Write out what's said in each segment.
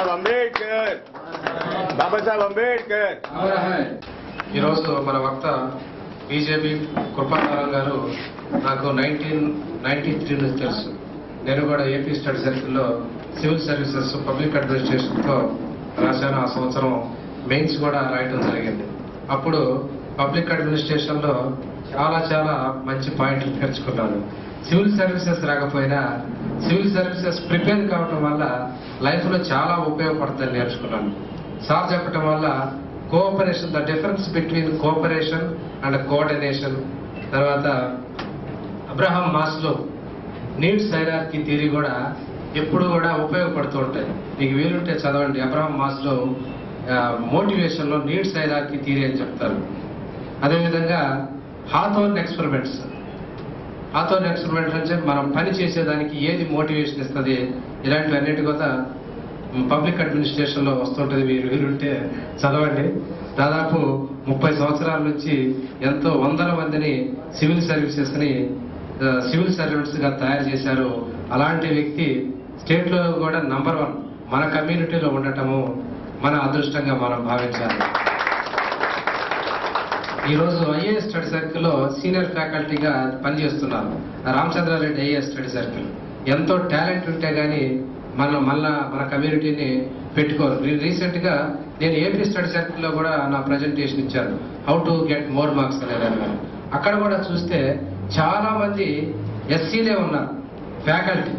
బాబాసాహెబ్ అంబేద్కర్, బాబాసాహెబ్ అంబేద్కర్. ఈరోజు మన వక్త బీజేపీ కృపాదానం గారు నాకు 1993 నుంచి తెలుసు. నేను కూడా ఏపీ స్టడీ సర్కిల్లో సివిల్ సర్వీసెస్ పబ్లిక్ అడ్మినిస్ట్రేషన్తో రాశాను. ఆ సంవత్సరం మెయిన్స్ కూడా రాయటం జరిగింది. అప్పుడు పబ్లిక్ అడ్మినిస్ట్రేషన్లో చాలా మంచి పాయింట్లు నేర్చుకున్నాను. సివిల్ సర్వీసెస్ రాకపోయినా సివిల్ సర్వీసెస్ ప్రిపేర్ కావటం వల్ల లైఫ్లో చాలా ఉపయోగపడుతుందని నేర్చుకున్నాను. సార్ చెప్పటం వల్ల cooperation, the difference between cooperation and coordination, తర్వాత Abraham Maslow needs hierarchy theory కూడా ఎప్పుడు కూడా ఉపయోగపడుతూ ఉంటాయి. మీకు వీలుంటే చదవండి. అబ్రహాం మాస్లో మోటివేషన్లో నీడ్స్ హైరార్కీ థియరీ అని చెప్తారు. అదేవిధంగా హాథోర్న్ ఎక్స్పెరిమెంట్స్ అంటే మనం పని చేసేదానికి ఏది మోటివేషన్ ఇస్తుంది, ఇలాంటివన్నిటి కూడా పబ్లిక్ అడ్మినిస్ట్రేషన్లో వస్తుంటుంది. మీరు వీలుంటే చదవండి. దాదాపు 30 సంవత్సరాల నుంచి ఎంతో వందల మందిని సివిల్ సర్వెంట్స్గా తయారు చేశారు. అలాంటి వ్యక్తి స్టేట్లో కూడా నంబర్ 1 మన కమ్యూనిటీలో ఉండటము మన అదృష్టంగా మనం భావించాలి. ఈరోజు ఐఏఎస్ స్టడీ సర్కిల్లో సీనియర్ ఫ్యాకల్టీగా పనిచేస్తున్నారు. Ramachandra Reddy IAS study circle. ఎంతో టాలెంట్ ఉంటే కానీ మన కమ్యూనిటీని పెట్టుకోరు. రీసెంట్గా నేను ఏపీ స్టడీ సర్కిల్లో కూడా నా ప్రజెంటేషన్ ఇచ్చాను, how to get more marks అనేదాన్ని. అక్కడ కూడా చూస్తే చాలా మంది ఎస్సీలే ఉన్నారు ఫ్యాకల్టీ.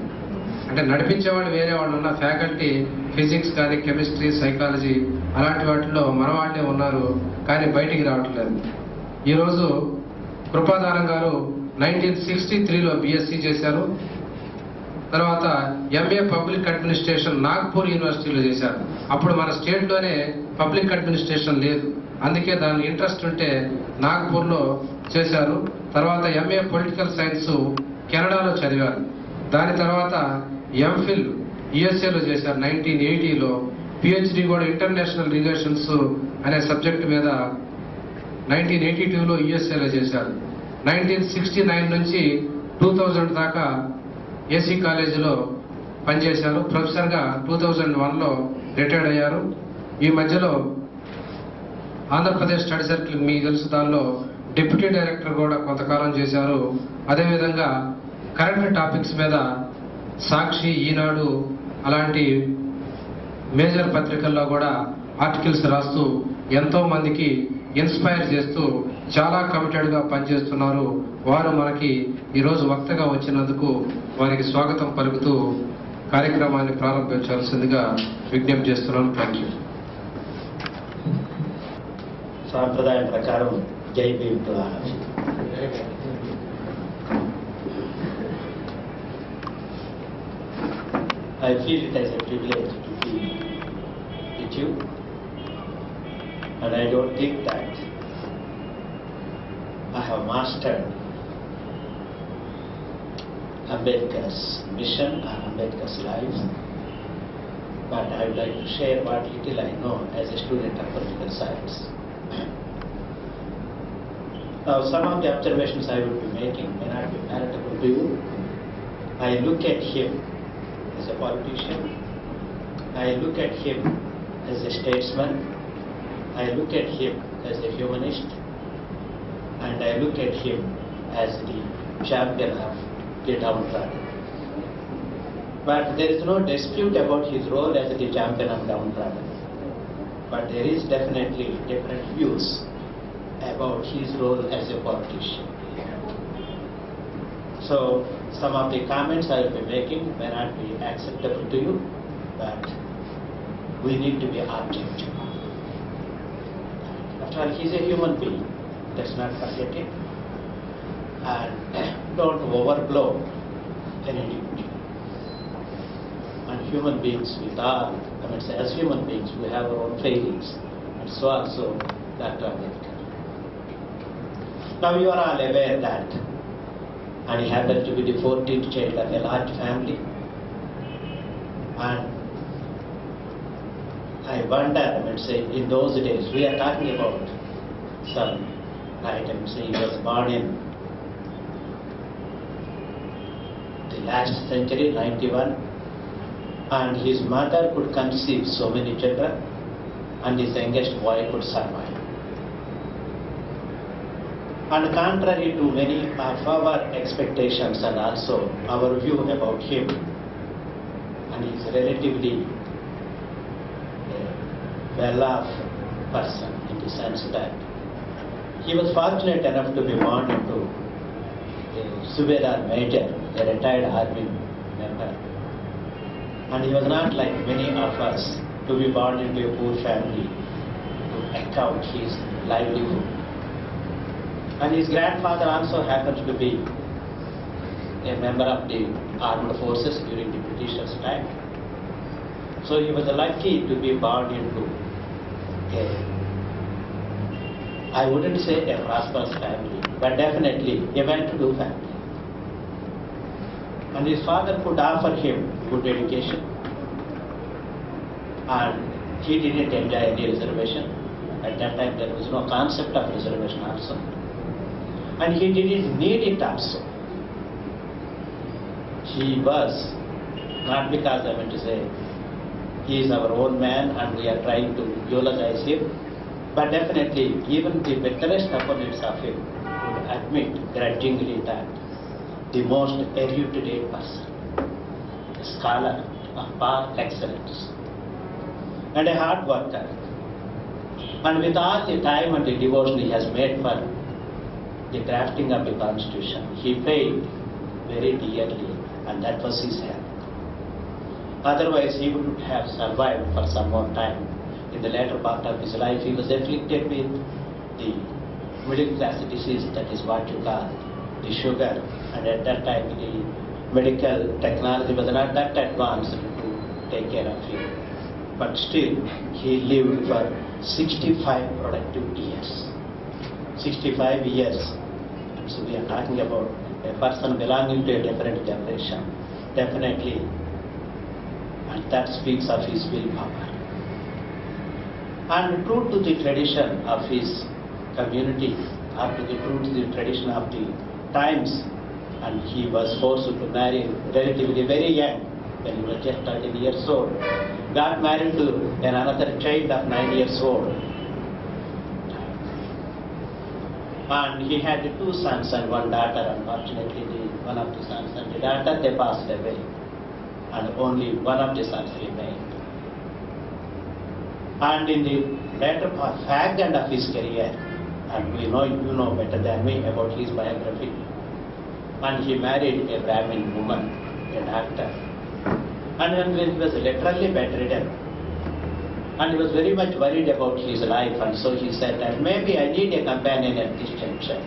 అంటే నడిపించే వాళ్ళు వేరే వాళ్ళు ఉన్న ఫ్యాకల్టీ ఫిజిక్స్ కానీ కెమిస్ట్రీ, సైకాలజీ అలాంటి వాటిలో మన వాళ్ళే ఉన్నారు, కానీ బయటికి రావట్లేదు. ఈరోజు కృపాదానం గారు 1963లో బీఎస్సీ చేశారు. తర్వాత ఎంఏ పబ్లిక్ అడ్మినిస్ట్రేషన్ నాగ్పూర్ యూనివర్సిటీలో చేశారు. అప్పుడు మన స్టేట్లోనే పబ్లిక్ అడ్మినిస్ట్రేషన్ లేదు, అందుకే దాని ఇంట్రెస్ట్ ఉంటే నాగ్పూర్లో చేశారు. తర్వాత ఎంఏ పొలిటికల్ సైన్స్ కెనడాలో చదివారు. దాని తర్వాత ఎంఫిల్ యుఎస్ఏలో చేశారు 1980లో. పిహెచ్డి కూడా ఇంటర్నేషనల్ రిలేషన్స్ అనే సబ్జెక్ట్ మీద 1982లో యుఎస్ఏలో చేశారు. 1969 నుంచి 2000 దాకా ఏసీ కాలేజీలో పనిచేశారు. ప్రొఫెసర్గా 2001లో రిటైర్డ్ అయ్యారు. ఈ మధ్యలో ఆంధ్రప్రదేశ్ స్టడీ సర్కిల్ మీకు తెలుసు, దానిలో డిప్యూటీ డైరెక్టర్ కూడా కొంతకాలం చేశారు. అదేవిధంగా కరెంట్ టాపిక్స్ మీద సాక్షి, ఈనాడు అలాంటి మేజర్ పత్రికల్లో కూడా ఆర్టికల్స్ రాస్తూ ఎంతో మందికి ఇన్స్పైర్ చేస్తూ చాలా కమిటెడ్గా పనిచేస్తున్నారు. వారు మనకి ఈరోజు వక్తగా వచ్చినందుకు వారికి స్వాగతం పలుకుతూ కార్యక్రమాన్ని ప్రారంభించాల్సిందిగా విజ్ఞప్తి చేస్తున్నాను. Thank you. సాంప్రదాయం ప్రకారం జై Bhim. I feel it as a privilege to be with you, and I don't think that I have mastered Ambedkar's mission and Ambedkar's life, but I would like to share what little I know as a student of political science. Now, some of the observations I will be making may not be palatable to you. I look at him as a politician, I look at him as a statesman, I look at him as a humanist, and I look at him as the champion of the downtrodden. But there is no dispute about his role as the champion of downtrodden. But there is definitely different views about his role as a politician. So, some of the comments I will be making may not be acceptable to you, but we need to be objective. After all, he is a human being. Let's not forget it. And don't overblow an individual. And human beings, as human beings, we have our own failings. And so also Dr. Ambedkar. Now you are all aware that, and he happened to be the 14th child of a large family. And I wonder, in those days, we are talking about some, he was born in the last century, 91. and his mother could conceive so many children, and his youngest boy could survive. And contrary to many of our expectations and also our view about him, and he's relatively a well-off person in the sense that he was fortunate enough to be born into a Subedar Major, a retired army member. And he was not like many of us to be born into a poor family to account his livelihood. And his grandfather also happened to be a member of the armed forces during the Britishers' time. So he was lucky to be born into I wouldn't say a prosperous family, but definitely a well-to-do family. And his father could offer him good education, and he didn't enjoy any reservation. At that time there was no concept of reservation also. And he didn't need it also. He was, not because I meant to say, he is our own man and we are trying to eulogize him, but definitely even the bitterest opponents of him would admit grudgingly that the most erudite person, a scholar of par excellence, and a hard worker, and with all the time and the devotion he has made for the drafting of the Constitution, he paid very dearly, and that was his health. Otherwise, he would have survived for some more time. In the later part of his life, he was afflicted with the middle class disease, that is what you call the sugar, and at that time the medical technology was not that advanced to take care of him. But still, he lived for 65 productive years. 65 years. So we are talking about a person belonging to a different generation, definitely, and that speaks of his willpower. And true to the tradition of his community, or true to the tradition of the times, and he was forced to marry relatively very young, when he was just 13 years old, got married to another child of 9 years old. And he had 2 sons and 1 daughter. Unfortunately, one of the sons and the daughter, they passed away, and only one of the sons remained. And in the later fag end of his career, and you know better than me about his biography, and he married a Brahmin woman, a doctor. And when he was literally bedridden, and he was very much worried about his life, and so he said that maybe I need a companion at this juncture.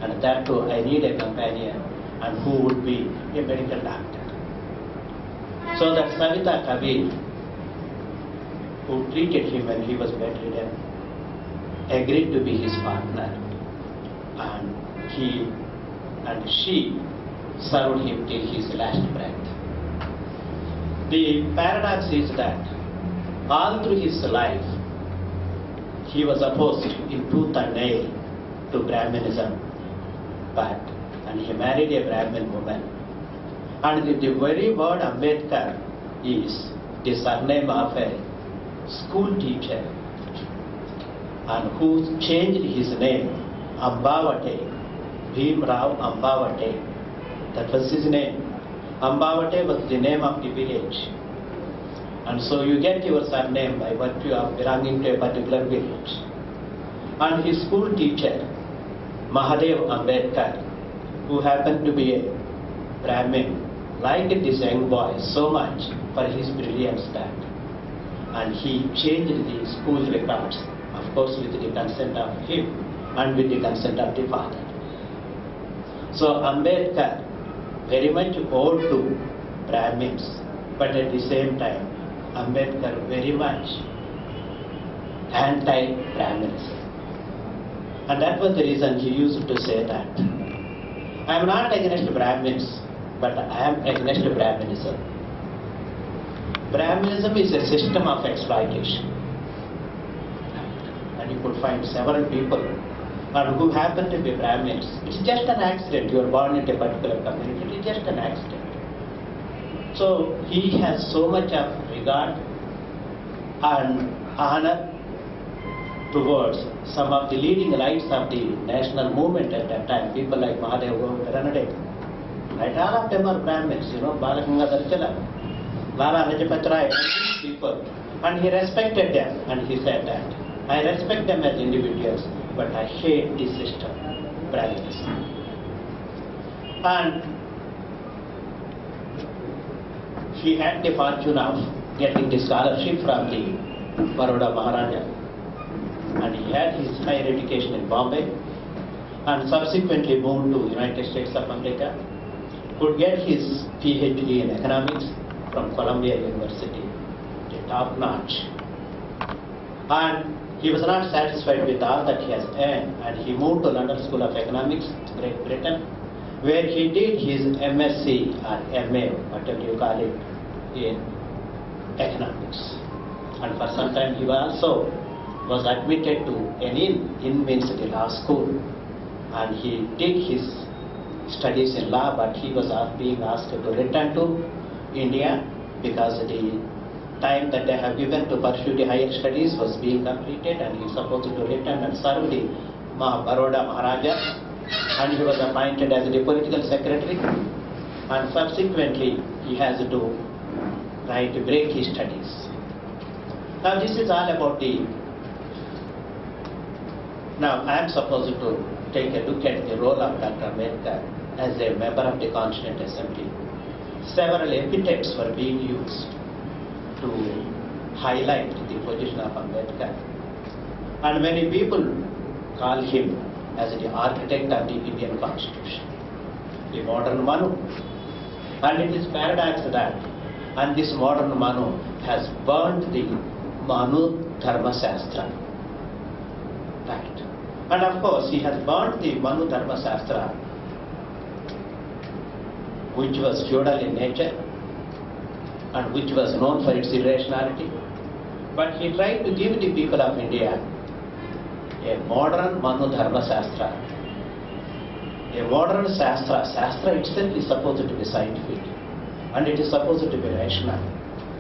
And that too, I need a companion, and who would be a medical doctor. So that Savita Kabir, who treated him when he was bedridden, agreed to be his partner, and he and she served him till his last breath. The paradox is that all through his life, he was opposed in tooth and nail to Brahminism, and he married a Brahmin woman. And the very word Ambedkar is the surname of a school teacher, and who changed his name, Ambavate, Bhimrao Ambavate. That was his name. Ambavate was the name of the village. And so you get your surname by virtue of belonging to a particular village. And his school teacher, Mahadev Ambedkar, who happened to be a Brahmin, liked this young boy so much for his brilliance that, and he changed the school records, of course with the consent of him and with the consent of the father. So Ambedkar very much owed to Brahmins, but at the same time Ambedkar very much anti-Brahminism. And that was the reason he used to say that, I am not against Brahmins, but I am against Brahminism. Brahminism is a system of exploitation. And you could find several people who happen to be Brahmins. It's just an accident. You are born into a particular community. It's just an accident. So he has so much of regard and honor towards some of the leading lights of the national movement at that time, people like Mahadev Ranade. Right, all of them are Brahmins, Balagangadhar Tilak, Lala Rajapati Rai, and these people. And he respected them, and he said that, I respect them as individuals, but I hate the system, Brahminism. And he had the fortune of getting the scholarship from the Baroda Maharaja. And he had his higher education in Bombay and subsequently moved to United States of America, could get his PhD in economics from Columbia University, the top notch. And he was not satisfied with all that he has earned, and he moved to London School of Economics, Great Britain, where he did his MSc or MA, whatever you call it, in economics. And for some time he was admitted to an Inns Law School, and he did his studies in law, but he was being asked to return to India because the time that they have given to pursue the higher studies was being completed, and he was supposed to return and serve the Baroda Maharaja, and he was appointed as the political secretary, and subsequently he has to try to break his studies. Now this is all about Now I am supposed to take a look at the role of Dr. Ambedkar as a member of the Constituent Assembly. Several epithets were being used to highlight the position of Ambedkar. And many people call him as the architect of the Indian Constitution, the modern Manu. And it is paradox that, and this modern Manu has burned the Manu Dharma Shastra. Right. And of course, he has burnt the Manu Dharma Shastra, which was feudal in nature and which was known for its irrationality. But he tried to give the people of India a modern Manu Dharma Shastra. A modern Shastra. Shastra itself is supposed to be scientific, and it is supposed to be rational.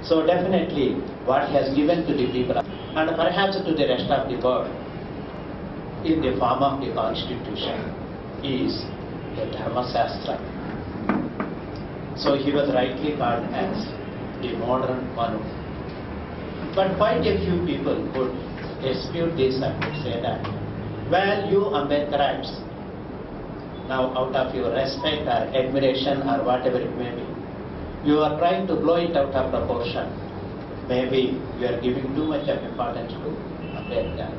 So definitely what he has given to the people, and perhaps to the rest of the world, in the form of the Constitution, is the Dharma Shastra. So he was rightly called as the modern Manu. But quite a few people could dispute this and would say that, well, you Ambedkarites, now out of your respect or admiration or whatever it may be, you are trying to blow it out of proportion. Maybe you are giving too much of importance to Ambedkar.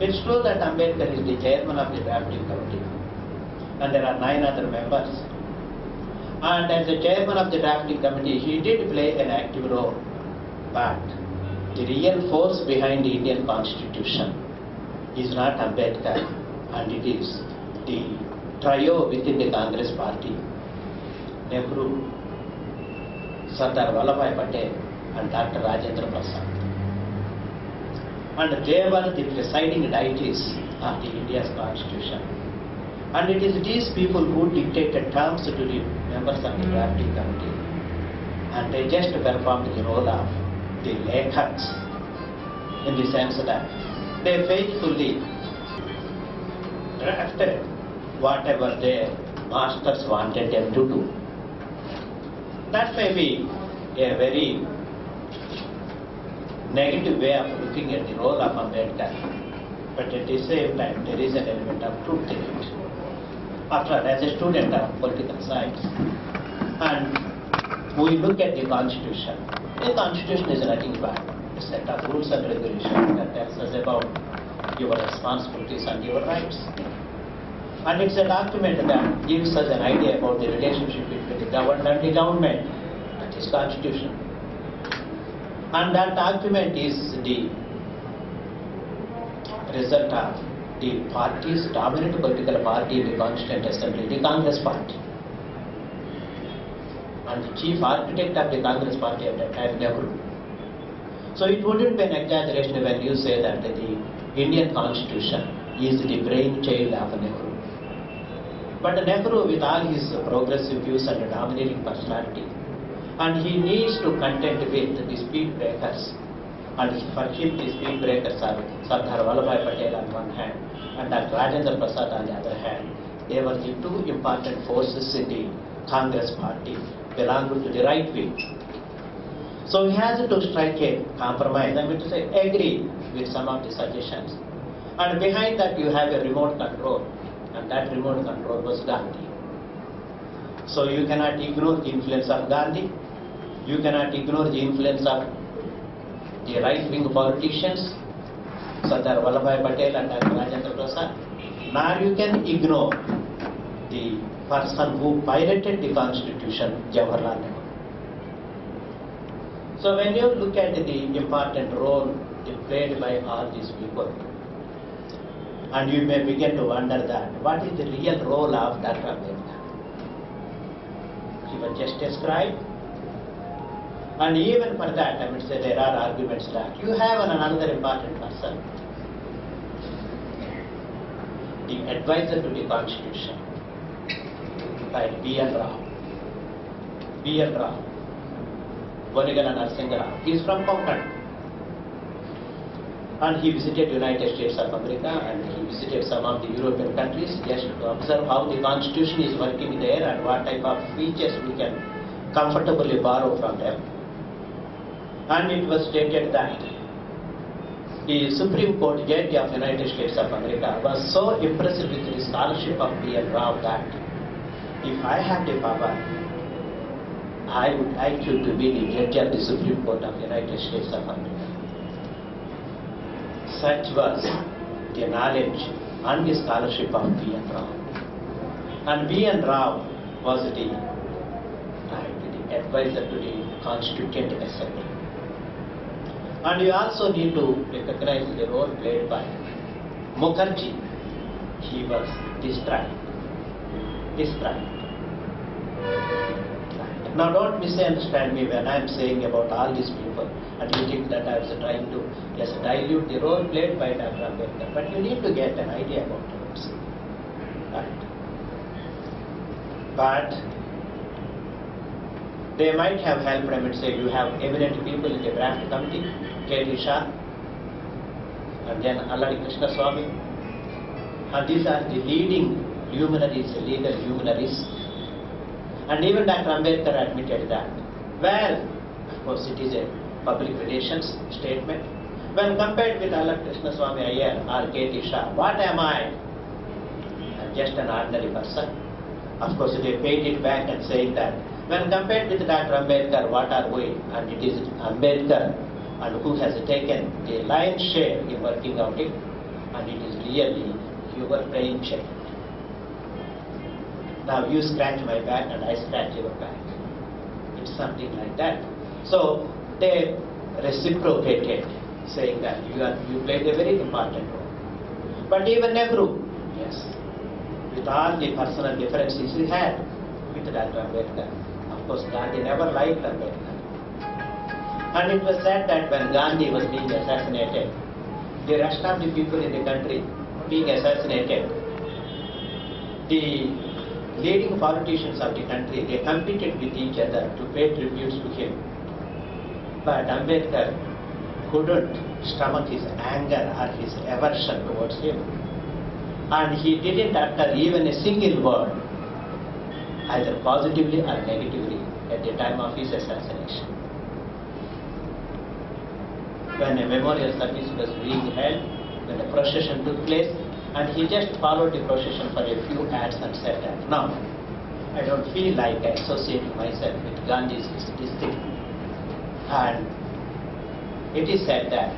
It's true that Ambedkar is the chairman of the drafting committee, and there are 9 other members. And as the chairman of the drafting committee, he did play an active role. But the real force behind the Indian Constitution is not Ambedkar, and it is the trio within the Congress party, Nehru, Sardar Vallabhbhai Patel, and Dr. Rajendra Prasad. And they were the presiding deities of the India's Constitution. And it is these people who dictated terms to the members of the drafting committee. And they just performed the role of the lekhaks, in the sense that they faithfully drafted whatever their masters wanted them to do. That may be a very negative way of looking at the role of Ambedkar, but at the same time there is an element of truth in it. After all, as a student of political science, and we look at the Constitution is nothing but a set of rules and regulations that tells us about your responsibilities and your rights. And it's a document that gives us an idea about the relationship between the governed and the government, that is Constitution. And that document is the result of the party's dominant political party in the Constituent Assembly, the Congress Party. And the chief architect of the Congress Party at that time, Nehru. So it wouldn't be an exaggeration when you say that the Indian Constitution is the brainchild of Nehru. But Nehru, with all his progressive views and dominating personality, And he needs to contend with the speed breakers. And for him, the speed breakers are Sardar Vallabhbhai Patel on one hand and Dr. Rajendra Prasad on the other hand. They were the two important forces in the Congress party, belonging to the right wing. So he has to strike a compromise, I mean to say agree with some of the suggestions. And behind that you have a remote control, and that remote control was Gandhi. So you cannot ignore the influence of Gandhi, you cannot ignore the influence of the right-wing politicians, Sardar Vallabhbhai Patel and Dr. Rajendra Prasad, nor you can ignore the person who piloted the constitution, Jawaharlal Nehru. So when you look at the important role played by all these people, and you may begin to wonder that, what is the real role of Dr. Ambedkar? He was just a scribe. And even for that, I would say there are arguments that you have another important person, the advisor to the constitution, like B.N. Rao. B.N. Rao, Bonigala Narsingh Rao. He is from Konkan. And he visited United States of America and he visited some of the European countries just to observe how the constitution is working there and what type of features we can comfortably borrow from them. And it was stated that the Supreme Court Judge of United States of America was so impressed with the scholarship of B.N. Rao that if I had the power, I would like you to be the judge of the Supreme Court of United States of America. Such was the knowledge and the scholarship of B.N. Rao. And B.N. Rao was the advisor to the Constituent Assembly. And you also need to recognize the role played by Mukherjee. He was destroyed. Now don't misunderstand me when I am saying about all these people and you think that I was trying to just dilute the role played by Dr. Ambedkar. But you need to get an idea about it. Right? But they might have helped, I would say, you have eminent people in the draft committee, K.D. Shah, and then Alladi Krishna Swamy. And these are the leading luminaries, legal luminaries. And even Dr. Ambedkar admitted that. Well, of course it is a public relations statement. When compared with Alladi Krishna Swamy Iyer or K.D. Shah, what am I? I'm just an ordinary person. Of course they paid it back and saying that when compared with Dr. Ambedkar, what are we? And it is Ambedkar and who has taken the lion's share in working out it, and it is really you were playing check. Now you scratch my back and I scratch your back. It's something like that. So they reciprocated, saying that you played a very important role. But even Nehru, yes, with all the personal differences he had with Dr. Ambedkar. Of course, Gandhi never liked Ambedkar. And it was said that when Gandhi was being assassinated, the rest of the people in the country being assassinated, the leading politicians of the country, they competed with each other to pay tributes to him. But Ambedkar couldn't stomach his anger or his aversion towards him. And he didn't utter even a single word, either positively or negatively, at the time of his assassination. When a memorial service was being held, when the procession took place, and he just followed the procession for a few ads and said that, no, I don't feel like associating myself with Gandhi's this thing. And it is said that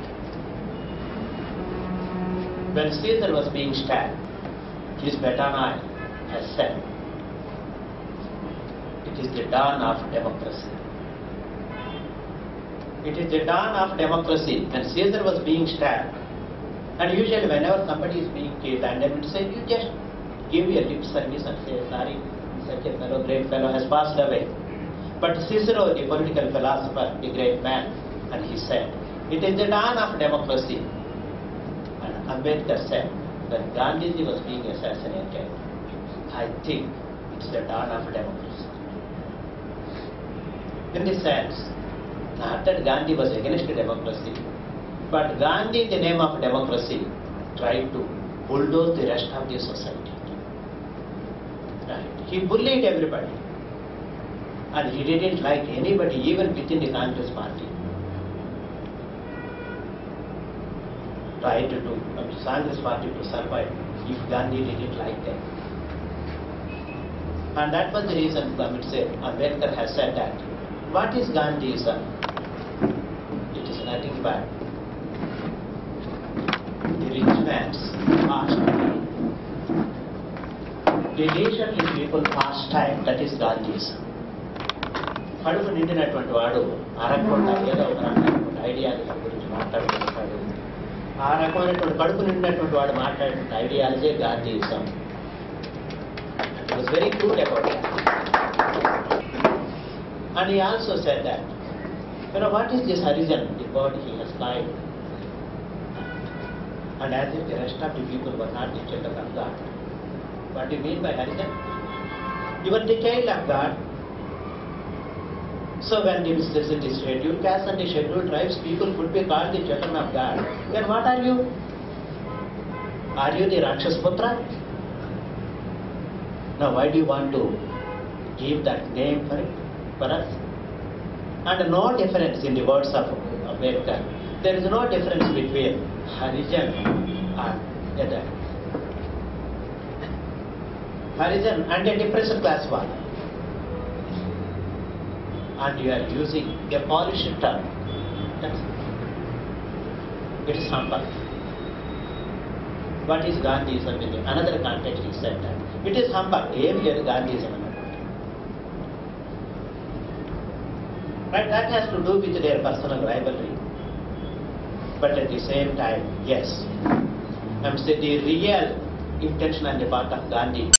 when Caesar was being stabbed, his baton has said, it is the dawn of democracy. It is the dawn of democracy. When Caesar was being stabbed, and usually whenever somebody is being killed, and they would say, you just give your lip service and say, sorry, such a fellow, great fellow has passed away. But Cicero, the political philosopher, the great man, and he said, it is the dawn of democracy. And Ambedkar said, when Gandhiji was being assassinated, I think it's the dawn of democracy. in the sense, not that Gandhi was against democracy, but Gandhi, in the name of democracy, tried to bulldoze the rest of the society. Right. He bullied everybody. And he didn't like anybody, even within the Congress party. Tried to do Congress party to survive if Gandhi didn't like them. And that was the reason Ambedkar has said that. What is Gandhism? It is nothing but the rich man's pastime. The leisurely people pastime, that is Gandhism. కడుపు నిండినటువంటి వాడు అరకుండా ఏదో ఒక రకమైనటువంటి ideology గురించి మాట్లాడుతుంటాడు. ఆ రకమైనటువంటి కడుపు నిండినటువంటి వాడు మాట్లాడేటువంటి ideology గాంధీయిజం. It was very crude about that. And he also said that, what is this horizon, the word he has lied? And as if the rest of the people were not the children of God. What do you mean by horizon? You are the child of God. So when this is the scheduled caste and the scheduled tribes, people could be called the children of God. Then what are you? Are you the Rakshas Putra? Now why do you want to give that name for us? And no difference in the words of Ambedkar. There is no difference between Harijan and other. Harijan and a depressed class one. And you are using a polished term. It is humbug. What is Gandhism in another context? He said that it is humbug. Here Gandhism. Right? That has to do with their personal rivalry. But at the same time, yes, I'm saying the real intention on the part of Gandhi